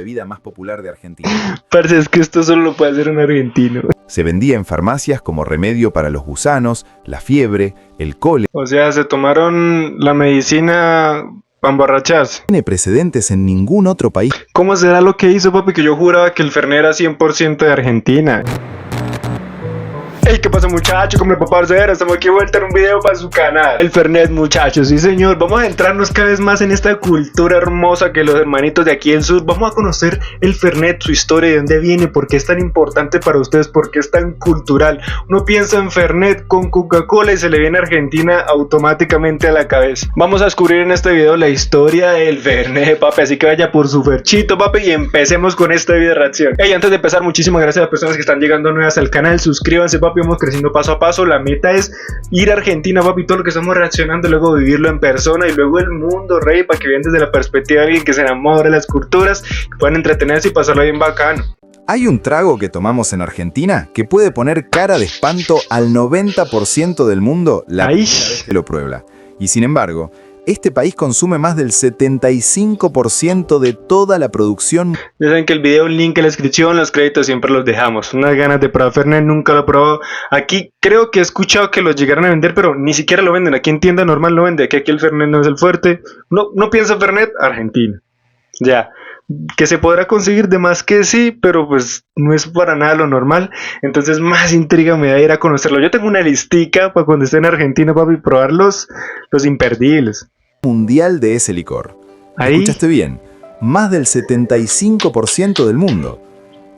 bebida más popular de Argentina. Parce, es que esto solo lo puede hacer un argentino. Se vendía en farmacias como remedio para los gusanos, la fiebre, el cólera. O sea, se tomaron la medicina para emborracharse. No tiene precedentes en ningún otro país. ¿Cómo será lo que hizo, papi? Que yo juraba que el Fernet era 100% de Argentina. Hey, ¿qué pasa, muchachos? ¿Cómo le va, parcero? Estamos aquí de vuelta en un video para su canal. El Fernet, muchachos, sí señor. Vamos a adentrarnos cada vez más en esta cultura hermosa que los hermanitos de aquí del sur. Vamos a conocer el Fernet, su historia, de dónde viene, por qué es tan importante para ustedes, por qué es tan cultural. Uno piensa en Fernet con Coca-Cola y se le viene Argentina automáticamente a la cabeza. Vamos a descubrir en este video la historia del Fernet, papi. Así que vaya por su ferchito, papi, y empecemos con este video de reacción. Hey, antes de empezar, muchísimas gracias a las personas que están llegando nuevas al canal. Suscríbanse, papi. Vamos creciendo paso a paso. La meta es ir a Argentina, papi, todo lo que estamos reaccionando, luego vivirlo en persona y luego el mundo, rey, para que vean desde la perspectiva de alguien que se enamora de las culturas, que puedan entretenerse y pasarlo bien bacano. Hay un trago que tomamos en Argentina que puede poner cara de espanto al 90% del mundo la primera vez que lo prueba. Y sin embargo, este país consume más del 75% de toda la producción. Ya saben que el video, un link en la descripción, los créditos siempre los dejamos. Unas ganas de probar Fernet, nunca lo he probado. Aquí creo que he escuchado que los llegaron a vender, pero ni siquiera lo venden. Aquí en tienda normal lo venden, que aquí el Fernet no es el fuerte. No piensa Fernet, Argentina. Ya. Que se podrá conseguir de más que sí, pero pues no es para nada lo normal. Entonces más intriga me da ir a conocerlo. Yo tengo una listica para cuando esté en Argentina, papi, probar los imperdibles. Mundial de ese licor. Ahí. ¿Escuchaste bien? Más del 75% del mundo.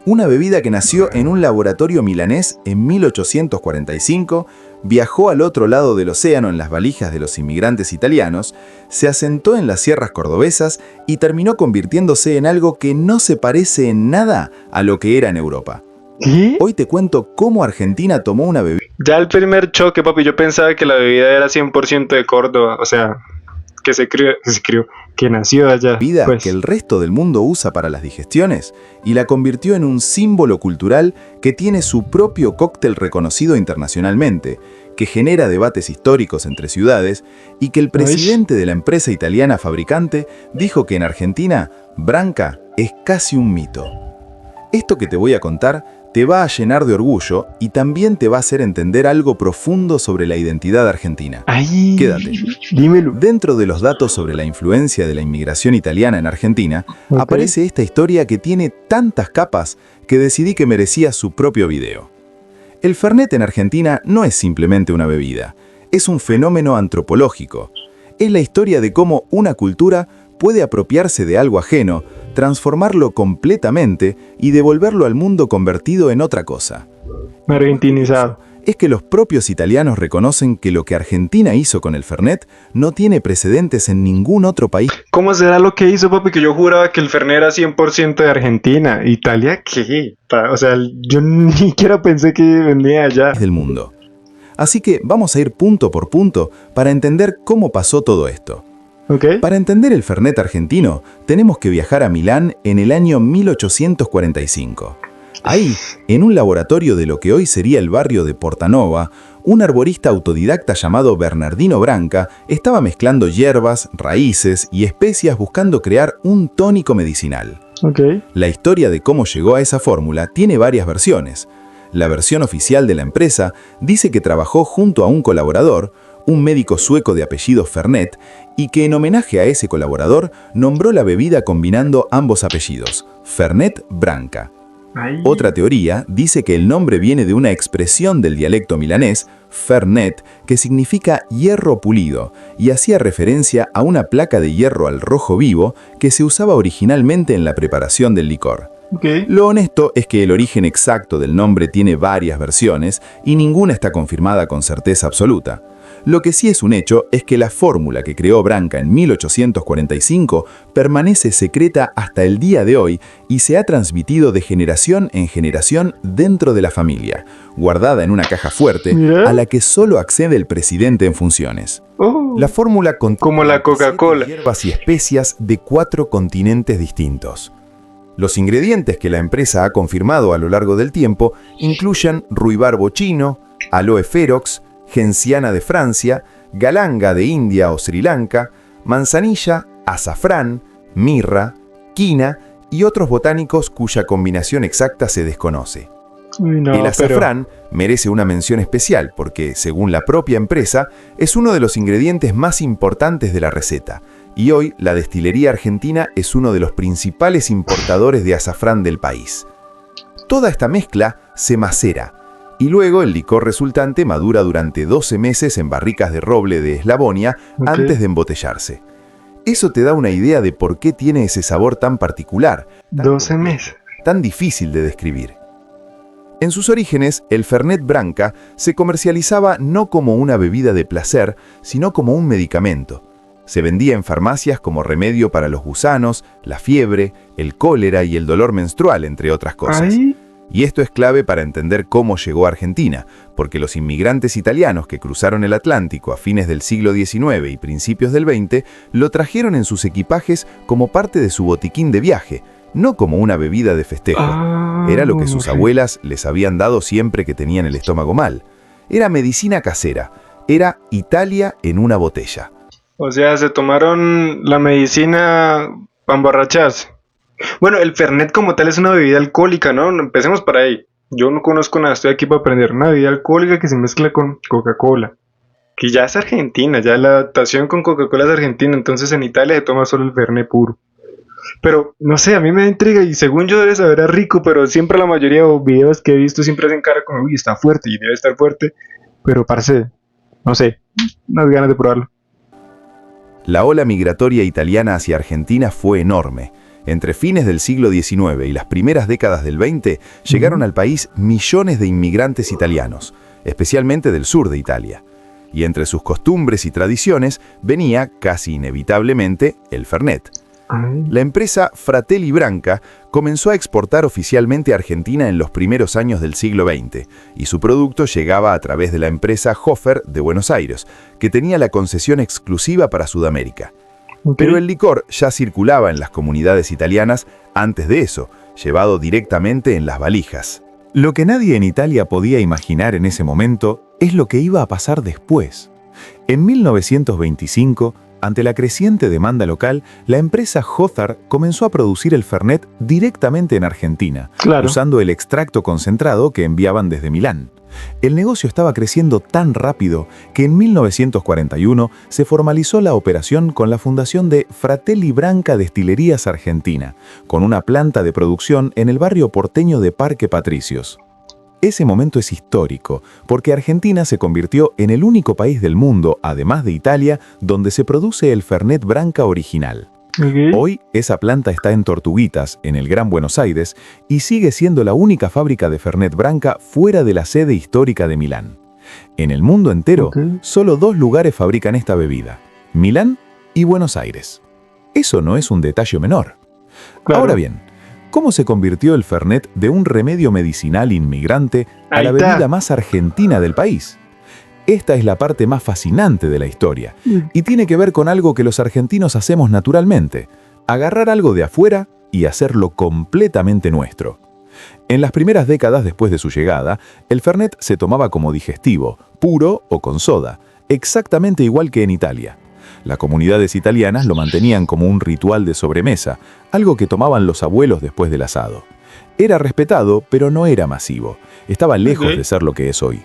Una bebida que nació en un laboratorio milanés en 1845, viajó al otro lado del océano en las valijas de los inmigrantes italianos, se asentó en las sierras cordobesas y terminó convirtiéndose en algo que no se parece en nada a lo que era en Europa. ¿Qué? Hoy te cuento cómo Argentina tomó una bebida. Ya el primer choque, papi, yo pensaba que la bebida era 100% de Córdoba, o sea, que nació allá. Que el resto del mundo usa para las digestiones y la convirtió en un símbolo cultural que tiene su propio cóctel reconocido internacionalmente, que genera debates históricos entre ciudades y que el presidente de la empresa italiana fabricante dijo que en Argentina, Branca es casi un mito. Esto que te voy a contar te va a llenar de orgullo y también te va a hacer entender algo profundo sobre la identidad argentina. Ay, quédate. Dímelo. Dentro de los datos sobre la influencia de la inmigración italiana en Argentina, aparece esta historia que tiene tantas capas que decidí que merecía su propio video. El Fernet en Argentina no es simplemente una bebida, es un fenómeno antropológico. Es la historia de cómo una cultura puede apropiarse de algo ajeno, transformarlo completamente y devolverlo al mundo convertido en otra cosa. Argentinizado. Es que los propios italianos reconocen que lo que Argentina hizo con el Fernet no tiene precedentes en ningún otro país. ¿Cómo será lo que hizo, papi? Que yo juraba que el Fernet era 100% de Argentina. ¿Italia qué? O sea, yo ni siquiera pensé que venía allá. Del mundo. Así que vamos a ir punto por punto para entender cómo pasó todo esto. Okay. Para entender el Fernet argentino, tenemos que viajar a Milán en el año 1845. Ahí, en un laboratorio de lo que hoy sería el barrio de Portanova, un arborista autodidacta llamado Bernardino Branca estaba mezclando hierbas, raíces y especias buscando crear un tónico medicinal. Okay. La historia de cómo llegó a esa fórmula tiene varias versiones. La versión oficial de la empresa dice que trabajó junto a un colaborador, un médico sueco de apellido Fernet, y que en homenaje a ese colaborador nombró la bebida combinando ambos apellidos, Fernet Branca. Ay. Otra teoría dice que el nombre viene de una expresión del dialecto milanés, Fernet, que significa hierro pulido, y hacía referencia a una placa de hierro al rojo vivo que se usaba originalmente en la preparación del licor. Okay. Lo honesto es que el origen exacto del nombre tiene varias versiones y ninguna está confirmada con certeza absoluta. Lo que sí es un hecho es que la fórmula que creó Branca en 1845 permanece secreta hasta el día de hoy y se ha transmitido de generación en generación dentro de la familia, guardada en una caja fuerte a la que solo accede el presidente en funciones. La fórmula contiene como la Coca-Cola, hierbas y especias de 4 continentes distintos. Los ingredientes que la empresa ha confirmado a lo largo del tiempo incluyen ruibarbo chino, aloe ferox, genciana de Francia, galanga de India o Sri Lanka, manzanilla, azafrán, mirra, quina y otros botánicos cuya combinación exacta se desconoce. Uy, no, El azafrán merece una mención especial porque, según la propia empresa, es uno de los ingredientes más importantes de la receta, y hoy la destilería argentina es uno de los principales importadores de azafrán del país. Toda esta mezcla se macera, y luego el licor resultante madura durante 12 meses en barricas de roble de Eslavonia antes de embotellarse. Eso te da una idea de por qué tiene ese sabor tan particular, 12 meses. tan difícil de describir. En sus orígenes, el Fernet Branca se comercializaba no como una bebida de placer, sino como un medicamento. Se vendía en farmacias como remedio para los gusanos, la fiebre, el cólera y el dolor menstrual, entre otras cosas. Ay. Y esto es clave para entender cómo llegó a Argentina, porque los inmigrantes italianos que cruzaron el Atlántico a fines del siglo XIX y principios del XX lo trajeron en sus equipajes como parte de su botiquín de viaje, no como una bebida de festejo. Era lo que sus abuelas les habían dado siempre que tenían el estómago mal. Era medicina casera. Era Italia en una botella. O sea, se tomaron la medicina para emborracharse. Bueno, el Fernet como tal es una bebida alcohólica, ¿no? Empecemos por ahí. Yo no conozco nada, estoy aquí para aprender. Una bebida alcohólica que se mezcla con Coca-Cola. Que ya es argentina, ya la adaptación con Coca-Cola es argentina. Entonces en Italia se toma solo el Fernet puro. Pero, no sé, a mí me da intriga y según yo debe saber a rico, pero siempre la mayoría de videos que he visto siempre hacen cara como, uy, está fuerte y debe estar fuerte. Pero parce, no sé, unas ganas de probarlo. La ola migratoria italiana hacia Argentina fue enorme. Entre fines del siglo XIX y las primeras décadas del XX, llegaron al país millones de inmigrantes italianos, especialmente del sur de Italia. Y entre sus costumbres y tradiciones venía, casi inevitablemente, el Fernet. La empresa Fratelli Branca comenzó a exportar oficialmente a Argentina en los primeros años del siglo XX, y su producto llegaba a través de la empresa Hofer de Buenos Aires, que tenía la concesión exclusiva para Sudamérica. Pero el licor ya circulaba en las comunidades italianas antes de eso, llevado directamente en las valijas. Lo que nadie en Italia podía imaginar en ese momento es lo que iba a pasar después. En 1925, ante la creciente demanda local, la empresa Hofer comenzó a producir el Fernet directamente en Argentina, usando el extracto concentrado que enviaban desde Milán. El negocio estaba creciendo tan rápido que en 1941 se formalizó la operación con la fundación de Fratelli Branca Destilerías Argentina, con una planta de producción en el barrio porteño de Parque Patricios. Ese momento es histórico, porque Argentina se convirtió en el único país del mundo, además de Italia, donde se produce el Fernet Branca original. Hoy, esa planta está en Tortuguitas, en el Gran Buenos Aires, y sigue siendo la única fábrica de Fernet Branca fuera de la sede histórica de Milán. En el mundo entero, solo 2 lugares fabrican esta bebida: Milán y Buenos Aires. Eso no es un detalle menor. Ahora bien, ¿cómo se convirtió el Fernet de un remedio medicinal inmigrante a la bebida más argentina del país? Esta es la parte más fascinante de la historia, y tiene que ver con algo que los argentinos hacemos naturalmente: agarrar algo de afuera y hacerlo completamente nuestro. En las primeras décadas después de su llegada, el Fernet se tomaba como digestivo, puro o con soda, exactamente igual que en Italia. Las comunidades italianas lo mantenían como un ritual de sobremesa, algo que tomaban los abuelos después del asado. Era respetado, pero no era masivo. Estaba lejos de ser lo que es hoy.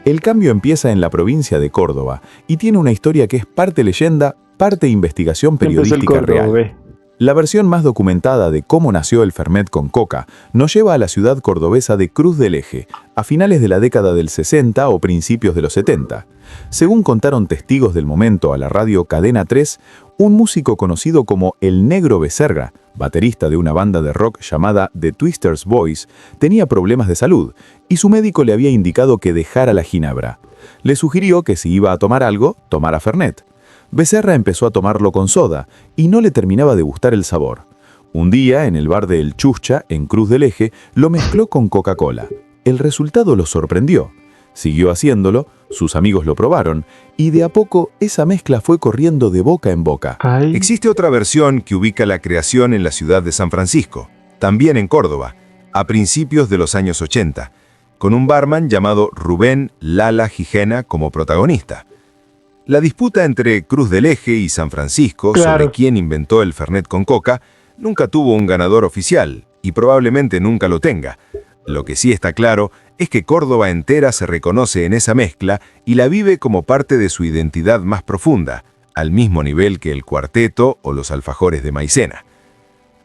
El cambio empieza en la provincia de Córdoba y tiene una historia que es parte leyenda, parte investigación periodística real. La versión más documentada de cómo nació el Fernet con coca nos lleva a la ciudad cordobesa de Cruz del Eje, a finales de la década del 60 o principios de los 70. Según contaron testigos del momento a la radio Cadena 3, un músico conocido como el Negro Becerra, baterista de una banda de rock llamada The Twisters Boys, tenía problemas de salud y su médico le había indicado que dejara la ginebra. Le sugirió que si iba a tomar algo, tomara Fernet. Becerra empezó a tomarlo con soda y no le terminaba de gustar el sabor. Un día, en el bar de El Chuscha, en Cruz del Eje, lo mezcló con Coca-Cola. El resultado lo sorprendió. Siguió haciéndolo, sus amigos lo probaron, y de a poco esa mezcla fue corriendo de boca en boca. Existe otra versión que ubica la creación en la ciudad de San Francisco, también en Córdoba, a principios de los años 80, con un barman llamado Rubén Lala Gijena como protagonista. La disputa entre Cruz del Eje y San Francisco sobre quién inventó el Fernet con coca Nunca tuvo un ganador oficial, y probablemente nunca lo tenga. Lo que sí está claro es que Córdoba entera se reconoce en esa mezcla y la vive como parte de su identidad más profunda, al mismo nivel que el cuarteto o los alfajores de maicena.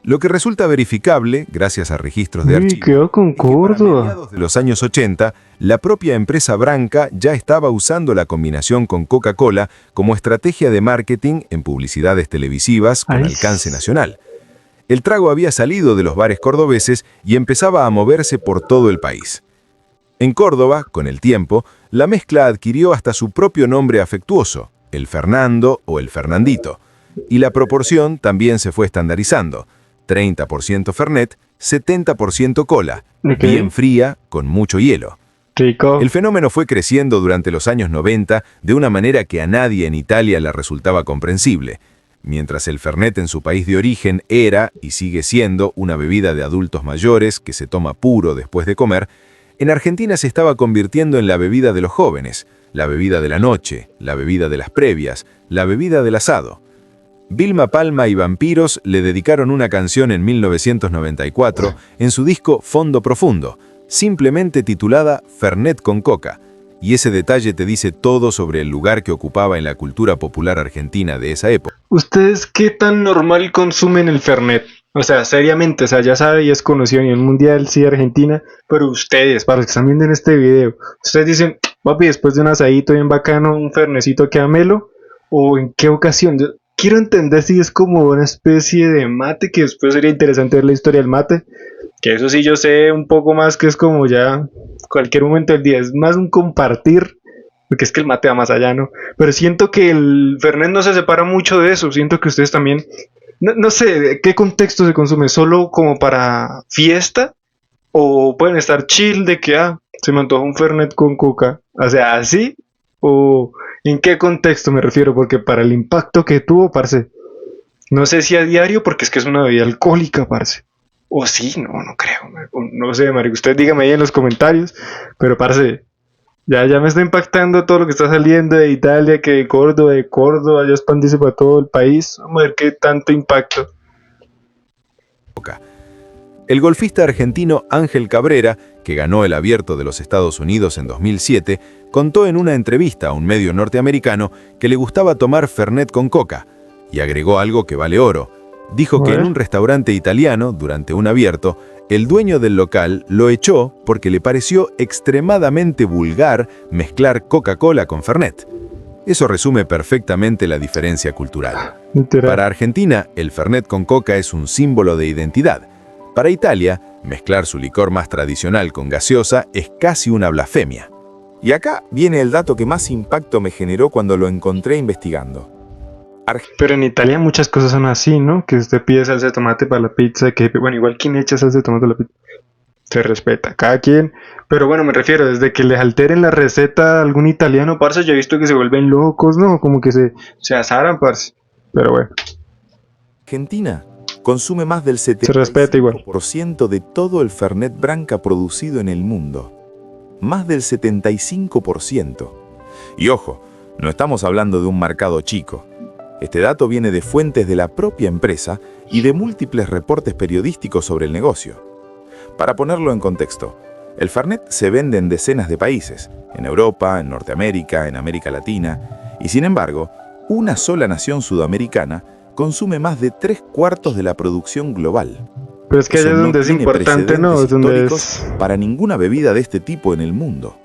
Lo que resulta verificable, gracias a registros de archivo, quedó con es que para Córdoba. mediados de los años 80, la propia empresa Branca ya estaba usando la combinación con Coca-Cola como estrategia de marketing en publicidades televisivas con Ay. alcance nacional. El trago había salido de los bares cordobeses y empezaba a moverse por todo el país. En Córdoba, con el tiempo, la mezcla adquirió hasta su propio nombre afectuoso, el Fernando o el Fernandito, y la proporción también se fue estandarizando: 30% Fernet, 70% cola, Ok. bien fría, con mucho hielo. Rico. El fenómeno fue creciendo durante los años 90 de una manera que a nadie en Italia le resultaba comprensible. Mientras el Fernet en su país de origen era y sigue siendo una bebida de adultos mayores que se toma puro después de comer, en Argentina se estaba convirtiendo en la bebida de los jóvenes, la bebida de la noche, la bebida de las previas, la bebida del asado. Vilma Palma y Vampiros le dedicaron una canción en 1994 en su disco Fondo Profundo, simplemente titulada Fernet con Coca, y ese detalle te dice todo sobre el lugar que ocupaba en la cultura popular argentina de esa época. ¿Ustedes qué tan normal consumen el Fernet? O sea, seriamente, o sea, ya sabe y es conocido a nivel mundial, sí, Argentina, pero ustedes, para los que están viendo en este video, ustedes dicen, papi, después de un asadito bien bacano, un fernecito que amelo, o en qué ocasión. Yo quiero entender si es como una especie de mate, que después sería interesante ver la historia del mate, que eso sí yo sé un poco más, que es como ya cualquier momento del día, es más un compartir, porque es que el mate va más allá, ¿no? Pero siento que el Fernet no se separa mucho de eso, siento que ustedes también, no sé, ¿de qué contexto se consume? ¿Solo como para fiesta? ¿O pueden estar chill de que, se me antoja un Fernet con coca? O sea, ¿así? ¿O en qué contexto me refiero? Porque para el impacto que tuvo, parce, no sé si a diario, porque es que es una bebida alcohólica, parce. O sí, no creo. No sé, marico, usted dígame ahí en los comentarios. Pero, parce, ya me está impactando todo lo que está saliendo de Italia, que de Córdoba, ya expandirse para todo el país. Vamos a ver qué tanto impacto. El golfista argentino Ángel Cabrera, que ganó el Abierto de los Estados Unidos en 2007, contó en una entrevista a un medio norteamericano que le gustaba tomar Fernet con coca, y agregó algo que vale oro. Dijo que en un restaurante italiano, durante un abierto, el dueño del local lo echó porque le pareció extremadamente vulgar mezclar Coca-Cola con Fernet. Eso resume perfectamente la diferencia cultural. Para Argentina, el Fernet con coca es un símbolo de identidad. Para Italia, mezclar su licor más tradicional con gaseosa es casi una blasfemia. Y acá viene el dato que más impacto me generó cuando lo encontré investigando. Pero en Italia muchas cosas son así, ¿no? Que usted pide salsa de tomate para la pizza, que bueno, igual quien echa salsa de tomate a la pizza. Se respeta, cada quien. Pero bueno, me refiero, desde que les alteren la receta a algún italiano, parce, yo he visto que se vuelven locos, ¿no? Como que se azaran, parce. Pero bueno. Argentina consume más del Se respeta igual. 75% de todo el Fernet Branca producido en el mundo. Más del 75%. Y ojo, no estamos hablando de un mercado chico. Este dato viene de fuentes de la propia empresa y de múltiples reportes periodísticos sobre el negocio. Para ponerlo en contexto, el Fernet se vende en decenas de países, en Europa, en Norteamérica, en América Latina, y sin embargo, una sola nación sudamericana consume más de 3/4 de la producción global. Pero es que allá Eso es donde es tiene importante, ¿no? precedentes Es donde históricos es... para ninguna bebida de este tipo en el mundo.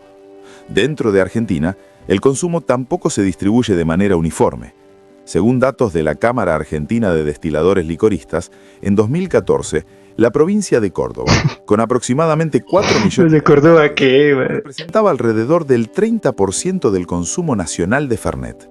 Dentro de Argentina, el consumo tampoco se distribuye de manera uniforme. Según datos de la Cámara Argentina de Destiladores Licoristas, en 2014, la provincia de Córdoba, con aproximadamente 4 millones ¿De Córdoba qué, güey? representaba alrededor del 30% del consumo nacional de Fernet.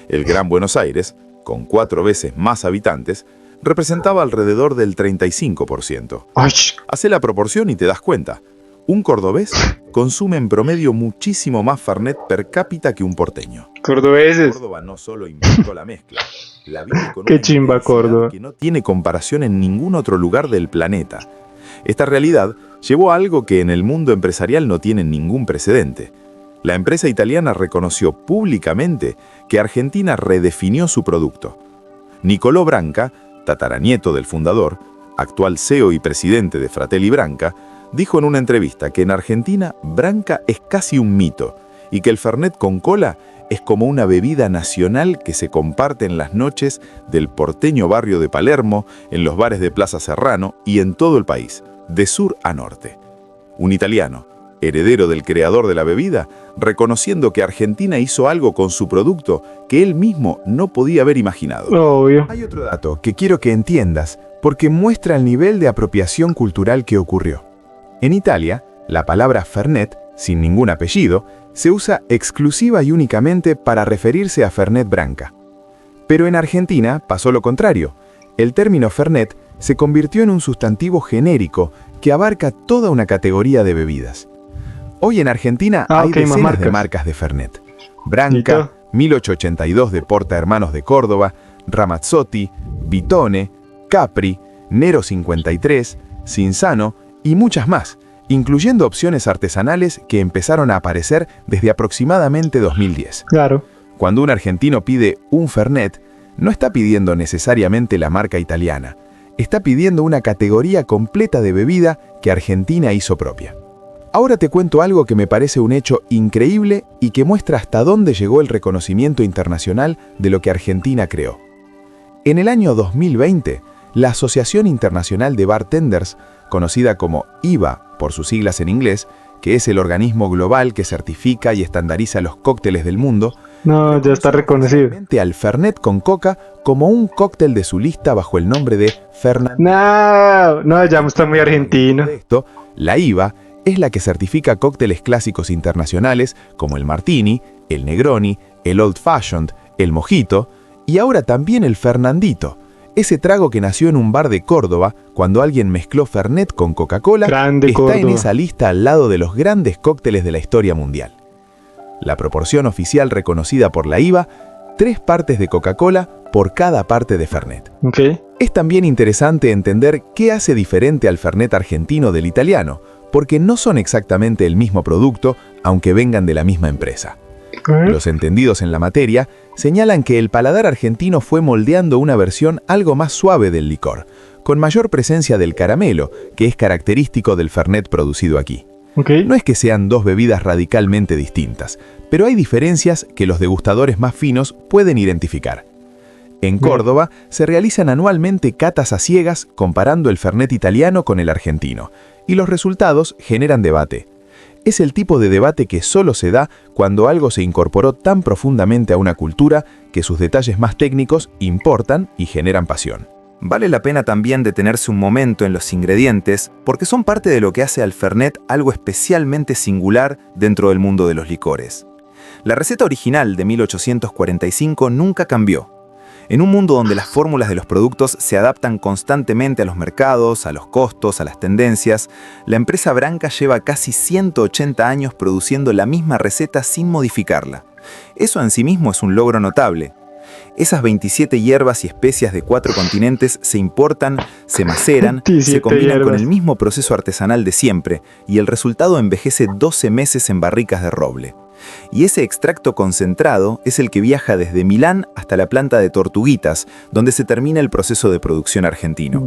El Gran Buenos Aires, con 4 veces más habitantes, representaba alrededor del 35%. Ay, Hace la proporción y te das cuenta. Un cordobés consume en promedio muchísimo más Fernet per cápita que un porteño. cordobeses. Córdoba no solo inventó la mezcla, la vive con Qué una chimba intensidad Córdoba. que no tiene comparación en ningún otro lugar del planeta. Esta realidad llevó a algo que en el mundo empresarial no tiene ningún precedente. La empresa italiana reconoció públicamente que Argentina redefinió su producto. Nicolò Branca tataranieto del fundador, actual CEO y presidente de Fratelli Branca, dijo en una entrevista que en Argentina Branca es casi un mito y que el Fernet con cola es como una bebida nacional que se comparte en las noches del porteño barrio de Palermo, en los bares de Plaza Serrano y en todo el país, de sur a norte. Un italiano, heredero del creador de la bebida, reconociendo que Argentina hizo algo con su producto que él mismo no podía haber imaginado. Obvio. Hay otro dato que quiero que entiendas porque muestra el nivel de apropiación cultural que ocurrió. En Italia, la palabra Fernet, sin ningún apellido, se usa exclusiva y únicamente para referirse a Fernet Branca. Pero en Argentina pasó lo contrario. El término Fernet se convirtió en un sustantivo genérico que abarca toda una categoría de bebidas. Hoy en Argentina hay decenas de marcas de Fernet. Branca, 1882 de Porta Hermanos de Córdoba, Ramazzotti, Vitone, Capri, Nero 53, Cinzano y muchas más, incluyendo opciones artesanales que empezaron a aparecer desde aproximadamente 2010. Claro. Cuando un argentino pide un Fernet, no está pidiendo necesariamente la marca italiana, está pidiendo una categoría completa de bebida que Argentina hizo propia. Ahora te cuento algo que me parece un hecho increíble y que muestra hasta dónde llegó el reconocimiento internacional de lo que Argentina creó. En el año 2020, la Asociación Internacional de Bartenders, conocida como IVA por sus siglas en inglés, que es el organismo global que certifica y estandariza los cócteles del mundo, No, ya está reconocido. al Fernet con coca como un cóctel de su lista bajo el nombre de Fernandito. No, ya está muy argentino. Esto, la IVA es la que certifica cócteles clásicos internacionales como el Martini, el Negroni, el Old Fashioned, el Mojito y ahora también el Fernandito, ese trago que nació en un bar de Córdoba cuando alguien mezcló Fernet con Coca-Cola. Grande está Córdoba. en esa lista al lado de los grandes cócteles de la historia mundial. La proporción oficial reconocida por la IVA, 3 partes de Coca-Cola por cada parte de Fernet. Ok. Es también interesante entender qué hace diferente al Fernet argentino del italiano, porque no son exactamente el mismo producto, aunque vengan de la misma empresa. Los entendidos en la materia señalan que el paladar argentino fue moldeando una versión algo más suave del licor, con mayor presencia del caramelo, que es característico del Fernet producido aquí. Okay. No es que sean dos bebidas radicalmente distintas, pero hay diferencias que los degustadores más finos pueden identificar. En Córdoba se realizan anualmente catas a ciegas comparando el Fernet italiano con el argentino, y los resultados generan debate. Es el tipo de debate que solo se da cuando algo se incorporó tan profundamente a una cultura que sus detalles más técnicos importan y generan pasión. Vale la pena también detenerse un momento en los ingredientes porque son parte de lo que hace al Fernet algo especialmente singular dentro del mundo de los licores. La receta original de 1845 nunca cambió. En un mundo donde las fórmulas de los productos se adaptan constantemente a los mercados, a los costos, a las tendencias, la empresa Branca lleva casi 180 años produciendo la misma receta sin modificarla. Eso en sí mismo es un logro notable. Esas 27 hierbas y especias de 4 continentes se importan, se maceran, se combinan con el mismo proceso artesanal de siempre y el resultado envejece 12 meses en barricas de roble. Y ese extracto concentrado es el que viaja desde Milán hasta la planta de Tortuguitas, donde se termina el proceso de producción argentino.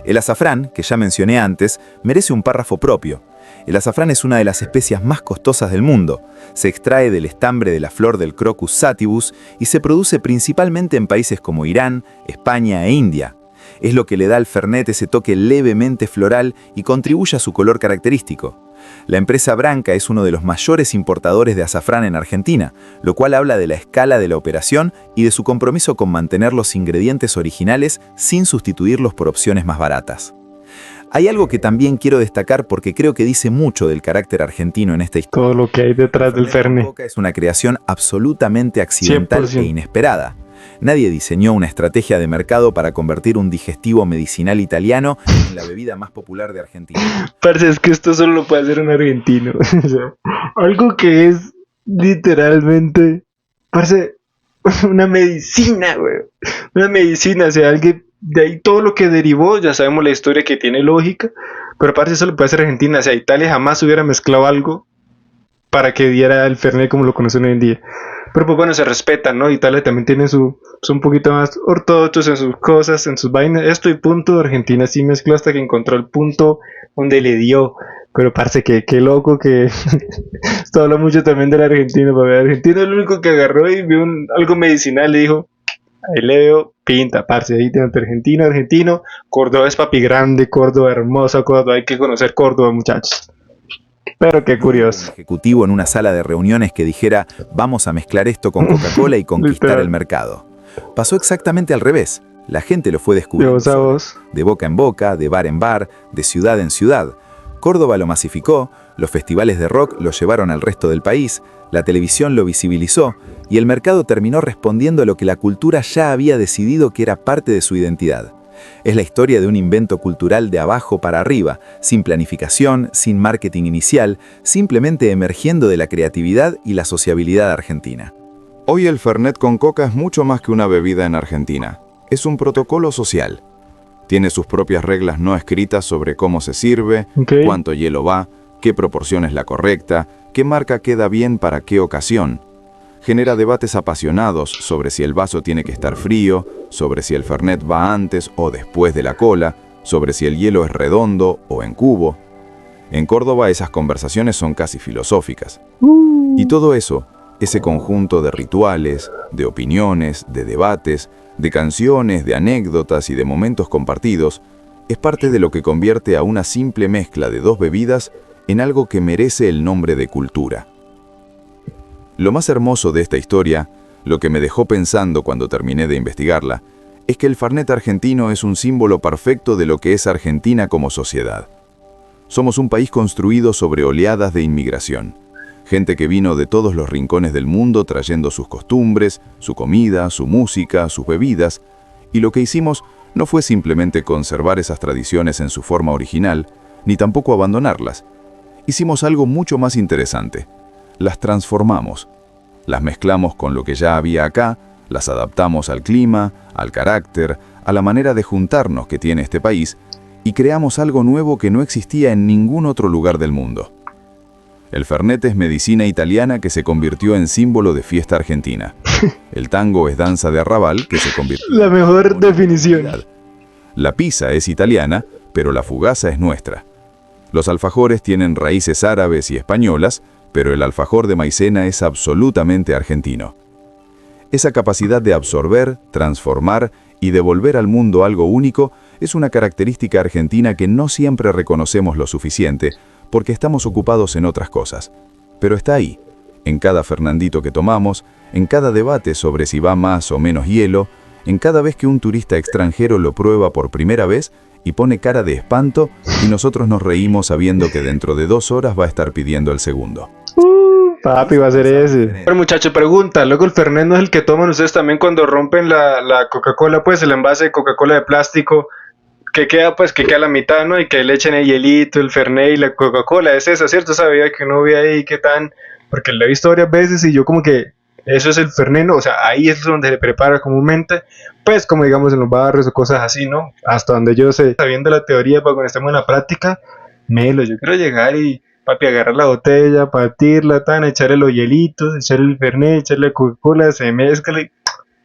El azafrán, que ya mencioné antes, merece un párrafo propio. El azafrán es una de las especias más costosas del mundo. Se extrae del estambre de la flor del Crocus sativus y se produce principalmente en países como Irán, España e India. Es lo que le da al Fernet ese toque levemente floral y contribuye a su color característico. La empresa Branca es uno de los mayores importadores de azafrán en Argentina, lo cual habla de la escala de la operación y de su compromiso con mantener los ingredientes originales sin sustituirlos por opciones más baratas. Hay algo que también quiero destacar porque creo que dice mucho del carácter argentino en esta historia. Todo lo que hay detrás del Fernet. Es una creación absolutamente accidental 100%. e inesperada. Nadie diseñó una estrategia de mercado para convertir un digestivo medicinal italiano en la bebida más popular de Argentina. Parce, es que esto solo lo puede hacer un argentino. O sea, algo que es literalmente, parce, una medicina, güey. Una medicina, o sea, alguien de ahí todo lo que derivó, ya sabemos la historia que tiene lógica, pero parce, eso lo puede hacer Argentina. O sea, Italia jamás hubiera mezclado algo para que diera el Fernet como lo conocen hoy en día. Pero pues bueno, se respetan, ¿no? Italia también tiene son un poquito más ortodoxos en sus cosas, en sus vainas. Esto y punto. Argentina sí mezcló hasta que encontró el punto donde le dio. Pero parce, qué loco que esto habla mucho también del argentino. Porque el argentino es el único que agarró y vio algo medicinal y dijo, ahí le veo pinta, parce, ahí tiene argentino. Córdoba es papi grande, Córdoba hermosa, Córdoba, hay que conocer Córdoba, muchachos. Pero qué curioso. Ejecutivo en una sala de reuniones que dijera, vamos a mezclar esto con Coca-Cola y conquistar el mercado. Pasó exactamente al revés. La gente lo fue descubriendo. De voz a voz. De boca en boca, de bar en bar, de ciudad en ciudad. Córdoba lo masificó, los festivales de rock lo llevaron al resto del país, la televisión lo visibilizó y el mercado terminó respondiendo a lo que la cultura ya había decidido que era parte de su identidad. Es la historia de un invento cultural de abajo para arriba, sin planificación, sin marketing inicial, simplemente emergiendo de la creatividad y la sociabilidad argentina. Hoy el Fernet con coca es mucho más que una bebida en Argentina. Es un protocolo social. Tiene sus propias reglas no escritas sobre cómo se sirve, Okay. cuánto hielo va, qué proporción es la correcta, qué marca queda bien para qué ocasión. Genera debates apasionados sobre si el vaso tiene que estar frío, sobre si el Fernet va antes o después de la cola, sobre si el hielo es redondo o en cubo. En Córdoba esas conversaciones son casi filosóficas. Y todo eso, ese conjunto de rituales, de opiniones, de debates, de canciones, de anécdotas y de momentos compartidos, es parte de lo que convierte a una simple mezcla de dos bebidas en algo que merece el nombre de cultura. Lo más hermoso de esta historia, lo que me dejó pensando cuando terminé de investigarla, es que el Fernet argentino es un símbolo perfecto de lo que es Argentina como sociedad. Somos un país construido sobre oleadas de inmigración. Gente que vino de todos los rincones del mundo trayendo sus costumbres, su comida, su música, sus bebidas, y lo que hicimos no fue simplemente conservar esas tradiciones en su forma original, ni tampoco abandonarlas. Hicimos algo mucho más interesante. Las transformamos. Las mezclamos con lo que ya había acá, las adaptamos al clima, al carácter, a la manera de juntarnos que tiene este país, y creamos algo nuevo que no existía en ningún otro lugar del mundo. El Fernet es medicina italiana que se convirtió en símbolo de fiesta argentina. El tango es danza de arrabal que se convirtió La mejor definición. La pizza es italiana, pero la fugaza es nuestra. Los alfajores tienen raíces árabes y españolas, pero el alfajor de maicena es absolutamente argentino. Esa capacidad de absorber, transformar y devolver al mundo algo único es una característica argentina que no siempre reconocemos lo suficiente porque estamos ocupados en otras cosas. Pero está ahí, en cada Fernandito que tomamos, en cada debate sobre si va más o menos hielo, en cada vez que un turista extranjero lo prueba por primera vez y pone cara de espanto y nosotros nos reímos sabiendo que dentro de 2 horas va a estar pidiendo el segundo. Papi, va a ser ese. Pero muchacho, pregunta, luego el Fernet no es el que toman ustedes también cuando rompen la Coca-Cola, pues el envase de Coca-Cola de plástico, que queda la mitad, ¿no? Y que le echen el hielito, el Fernet y la Coca-Cola, es esa, ¿cierto? Sabía que uno ve ahí qué tan, porque lo he visto varias veces y yo como que, eso es el Fernet, ¿no? O sea, ahí es donde se prepara comúnmente, pues como digamos en los barrios o cosas así, ¿no? Hasta donde yo sé, sabiendo la teoría, para cuando estemos en la práctica, yo quiero llegar y, papi, agarrar la botella, partirla, echarle los hielitos, echarle el Fernet, echarle Coca-Cola, se mezcla y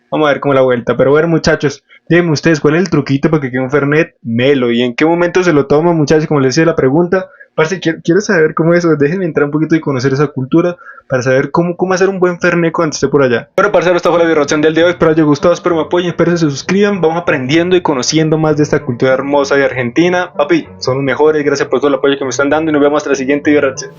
vamos a ver cómo la vuelta. Pero bueno, muchachos, díganme ustedes, ¿cuál es el truquito para que quede un Fernet melo? ¿Y en qué momento se lo toma, muchachos? Como les decía la pregunta, parce, quiero saber cómo es eso. Déjenme entrar un poquito y conocer esa cultura para saber cómo hacer un buen Fernet cuando esté por allá. Bueno, parceros, esta fue la videoreacción del día de hoy. Espero les haya gustado, espero me apoyen, espero que se suscriban. Vamos aprendiendo y conociendo más de esta cultura hermosa de Argentina. Papi, son los mejores. Gracias por todo el apoyo que me están dando y nos vemos hasta la siguiente videoreacción.